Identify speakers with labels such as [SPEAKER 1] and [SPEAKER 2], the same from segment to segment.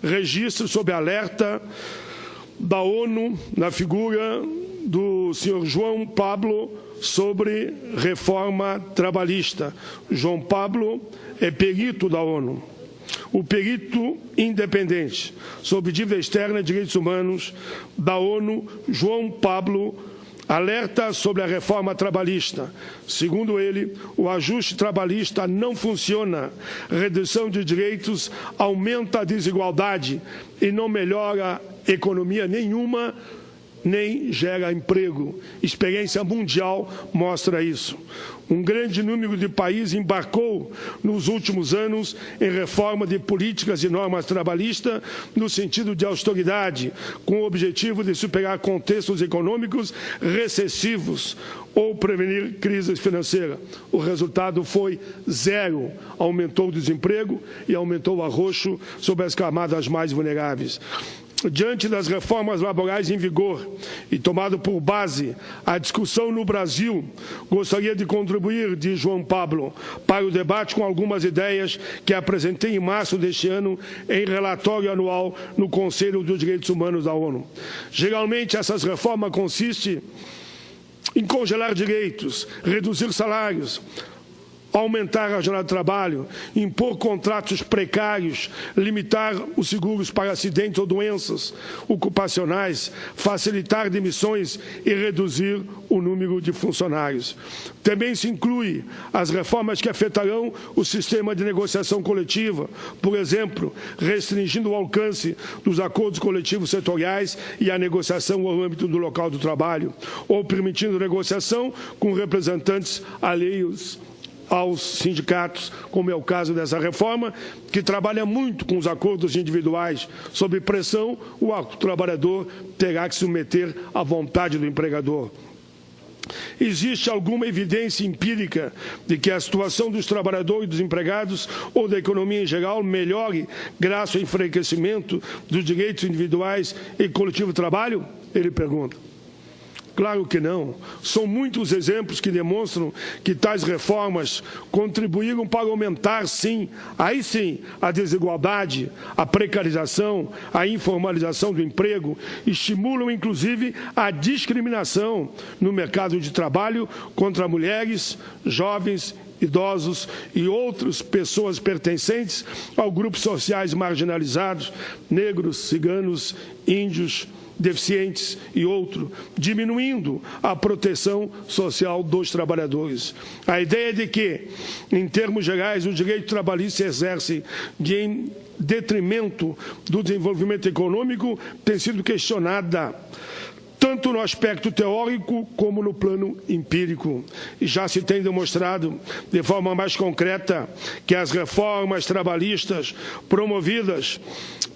[SPEAKER 1] registra sob alerta da ONU, na figura do senhor João Pablo, sobre reforma trabalhista. João Pablo é perito da ONU. O perito independente sobre dívida externa e direitos humanos da ONU, João Pablo, alerta sobre a reforma trabalhista. Segundo ele, o ajuste trabalhista não funciona. Redução de direitos aumenta a desigualdade e não melhora economia nenhuma, nem gera emprego. Experiência mundial mostra isso. Um grande número de países embarcou nos últimos anos em reforma de políticas e normas trabalhistas no sentido de austeridade, com o objetivo de superar contextos econômicos recessivos ou prevenir crises financeiras. O resultado foi zero. Aumentou o desemprego e aumentou o arroxo sobre as camadas mais vulneráveis. Diante das reformas laborais em vigor e tomado por base a discussão no Brasil, gostaria de contribuir, diz João Pablo, para o debate com algumas ideias que apresentei em março deste ano em relatório anual no Conselho dos Direitos Humanos da ONU. Geralmente, essas reformas consistem em congelar direitos, reduzir salários, aumentar a jornada de trabalho, impor contratos precários, limitar os seguros para acidentes ou doenças ocupacionais, facilitar demissões e reduzir o número de funcionários. Também se inclui as reformas que afetarão o sistema de negociação coletiva, por exemplo, restringindo o alcance dos acordos coletivos setoriais e a negociação no âmbito do local do trabalho, ou permitindo negociação com representantes alheios aos sindicatos, como é o caso dessa reforma, que trabalha muito com os acordos individuais. Sob pressão, o trabalhador terá que se submeter à vontade do empregador. Existe alguma evidência empírica de que a situação dos trabalhadores e dos empregados ou da economia em geral melhore graças ao enfraquecimento dos direitos individuais e coletivo de trabalho? Ele pergunta. Claro que não. São muitos exemplos que demonstram que tais reformas contribuíram para aumentar, sim, aí sim, a desigualdade, a precarização, a informalização do emprego, estimulam, inclusive, a discriminação no mercado de trabalho contra mulheres, jovens, idosos e outras pessoas pertencentes aos grupos sociais marginalizados, negros, ciganos, índios, deficientes e outro, diminuindo a proteção social dos trabalhadores. A ideia de que, em termos gerais, o direito trabalhista se exerce em detrimento do desenvolvimento econômico tem sido questionada, tanto no aspecto teórico como no plano empírico. E já se tem demonstrado de forma mais concreta que as reformas trabalhistas promovidas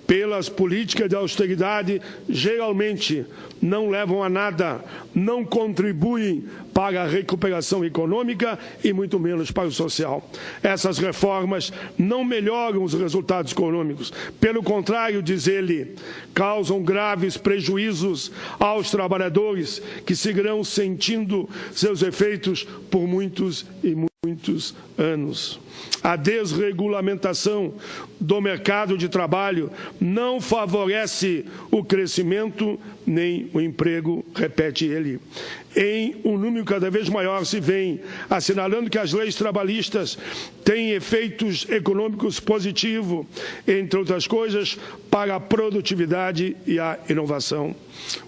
[SPEAKER 1] pelas políticas de austeridade geralmente não levam a nada, não contribuem para a recuperação econômica e muito menos para o social. Essas reformas não melhoram os resultados econômicos. Pelo contrário, diz ele, causam graves prejuízos aos trabalhadores que seguirão sentindo seus efeitos por muitos e muitos anos. A desregulamentação do mercado de trabalho não favorece o crescimento nem o emprego, repete ele. Em um número cada vez maior se vem assinalando que as leis trabalhistas têm efeitos econômicos positivos, entre outras coisas, para a produtividade e a inovação.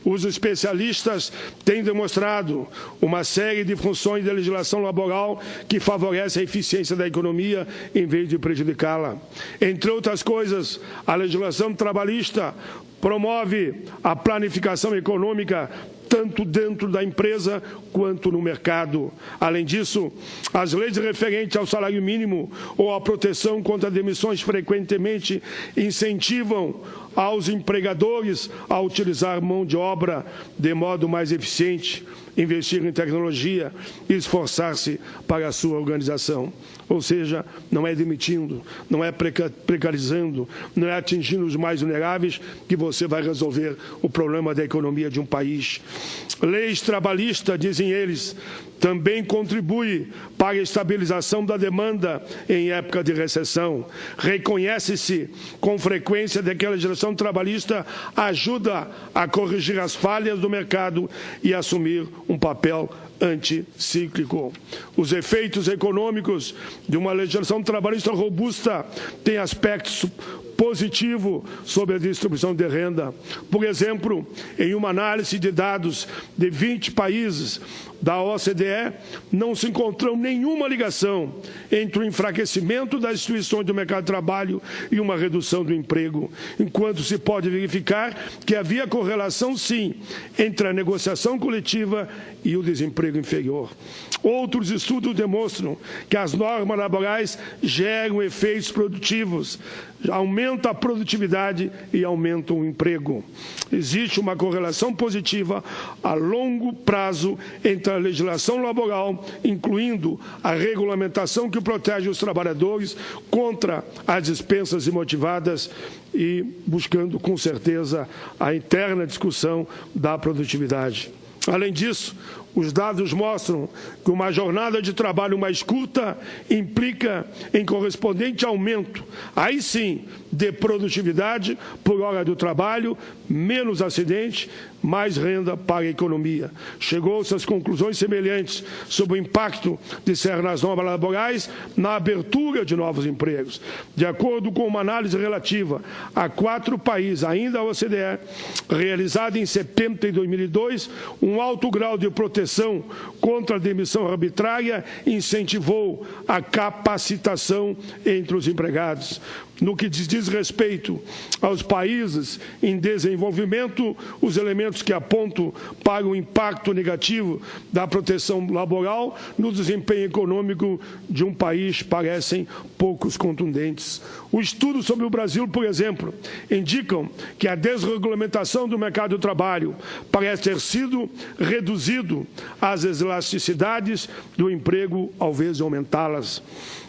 [SPEAKER 1] Os especialistas têm demonstrado uma série de funções da legislação laboral que favorece a eficiência da economia em vez de prejudicá-la. Entre outras coisas, a legislação trabalhista promove a planificação econômica tanto dentro da empresa quanto no mercado. Além disso, as leis referentes ao salário mínimo ou à proteção contra demissões frequentemente incentivam aos empregadores a utilizar mão de obra de modo mais eficiente, investir em tecnologia e esforçar-se para a sua organização. Ou seja, não é demitindo, não é precarizando, não é atingindo os mais vulneráveis que você vai resolver o problema da economia de um país. Leis trabalhistas, dizem eles, também contribui para a estabilização da demanda em época de recessão. Reconhece-se com frequência de que a legislação trabalhista ajuda a corrigir as falhas do mercado e assumir um papel anticíclico. Os efeitos econômicos de uma legislação trabalhista robusta têm aspectos positivo sobre a distribuição de renda. Por exemplo, em uma análise de dados de 20 países da OCDE, não se encontrou nenhuma ligação entre o enfraquecimento das instituições do mercado de trabalho e uma redução do emprego, enquanto se pode verificar que havia correlação, sim, entre a negociação coletiva e o desemprego inferior. Outros estudos demonstram que as normas laborais geram efeitos produtivos, aumenta a produtividade e aumenta o emprego. Existe uma correlação positiva a longo prazo entre a legislação laboral, incluindo a regulamentação que protege os trabalhadores contra as dispensas imotivadas e buscando, com certeza, a interna discussão da produtividade. Além disso, os dados mostram que uma jornada de trabalho mais curta implica em correspondente aumento, aí sim, de produtividade por hora do trabalho, menos acidentes, mais renda para a economia. Chegou-se às conclusões semelhantes sobre o impacto de certas normas laborais na abertura de novos empregos. De acordo com uma análise relativa a 4 países, ainda a OCDE, realizada em setembro de 2002, um alto grau de proteção contra a demissão arbitrária incentivou a capacitação entre os empregados. No que diz respeito aos países em desenvolvimento, os elementos que apontam para o impacto negativo da proteção laboral no desempenho econômico de um país parecem poucos contundentes. O estudo sobre o Brasil, por exemplo, indicam que a desregulamentação do mercado de trabalho parece ter sido reduzido às elasticidades do emprego, ao invés de aumentá-las.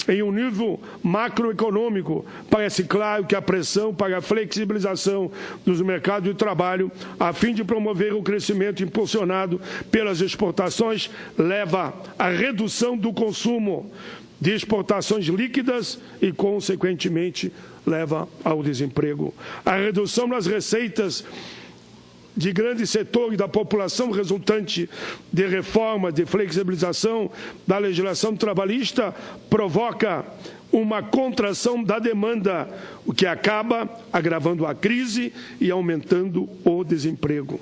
[SPEAKER 1] Em um nível macroeconômico, parece claro que a pressão para a flexibilização dos mercados de trabalho, a fim de promover o crescimento impulsionado pelas exportações, leva à redução do consumo de exportações líquidas e, consequentemente, leva ao desemprego. A redução das receitas de grandes setores da população resultante de reforma, de flexibilização da legislação trabalhista, provoca uma contração da demanda, o que acaba agravando a crise e aumentando o desemprego.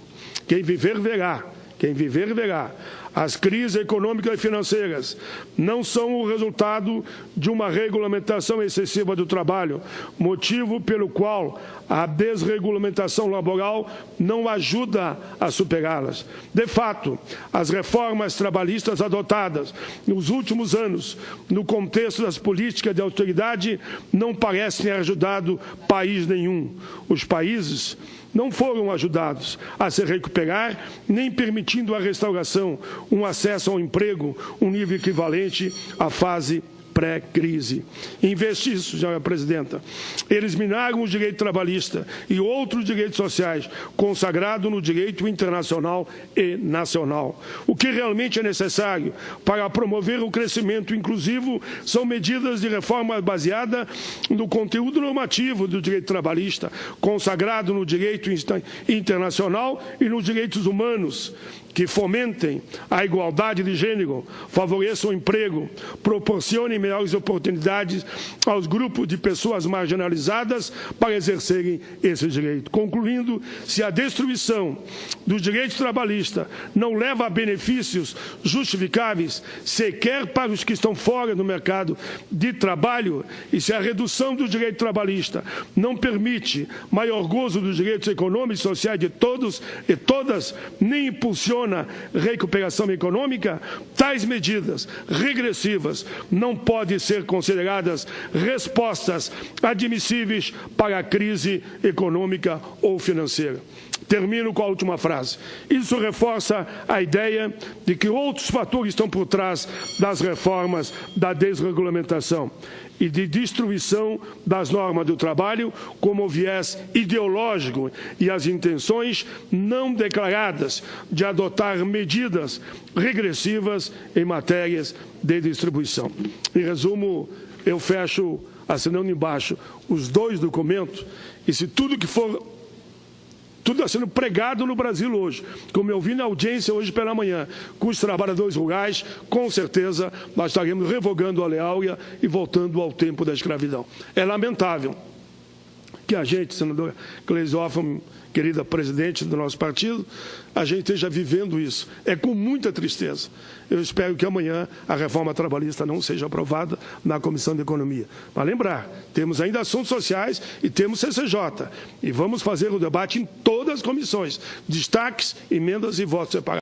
[SPEAKER 1] Quem viver, verá. Quem viver, verá. As crises econômicas e financeiras não são o resultado de uma regulamentação excessiva do trabalho, motivo pelo qual a desregulamentação laboral não ajuda a superá-las. De fato, as reformas trabalhistas adotadas nos últimos anos, no contexto das políticas de austeridade, não parecem ter ajudado país nenhum. Os países não foram ajudados a se recuperar, nem permitindo a restauração, um acesso ao emprego, um nível equivalente à fase pré-crise. Em vez disso, senhora presidenta, eles minaram o direito trabalhista e outros direitos sociais consagrados no direito internacional e nacional. O que realmente é necessário para promover o crescimento inclusivo são medidas de reforma baseada no conteúdo normativo do direito trabalhista, consagrado no direito internacional e nos direitos humanos, que fomentem a igualdade de gênero, favoreçam o emprego, proporcionem melhores oportunidades aos grupos de pessoas marginalizadas para exercerem esse direito. Concluindo, se a destruição dos direitos trabalhistas não leva a benefícios justificáveis, sequer para os que estão fora do mercado de trabalho, e se a redução do direito trabalhista não permite maior gozo dos direitos econômicos e sociais de todos e todas, nem impulsiona recuperação econômica, tais medidas regressivas não podem ser consideradas respostas admissíveis para a crise econômica ou financeira. Termino com a última frase. Isso reforça a ideia de que outros fatores estão por trás das reformas da desregulamentação e de destruição das normas do trabalho, como o viés ideológico e as intenções não declaradas de adotar medidas regressivas em matérias de distribuição. Em resumo, eu fecho assinando embaixo os dois documentos, e se tudo está sendo pregado no Brasil hoje, como eu vi na audiência hoje pela manhã, com os trabalhadores rurais, com certeza nós estaremos revogando a Lei Áurea e voltando ao tempo da escravidão. É lamentável que a gente, senadora Gleisi Hoffmann, querida presidente do nosso partido, a gente esteja vivendo isso. É com muita tristeza. Eu espero que amanhã a reforma trabalhista não seja aprovada na Comissão de Economia. Mas lembrar, temos ainda assuntos sociais e temos CCJ. E vamos fazer o debate em todas as comissões. Destaques, emendas e votos separados.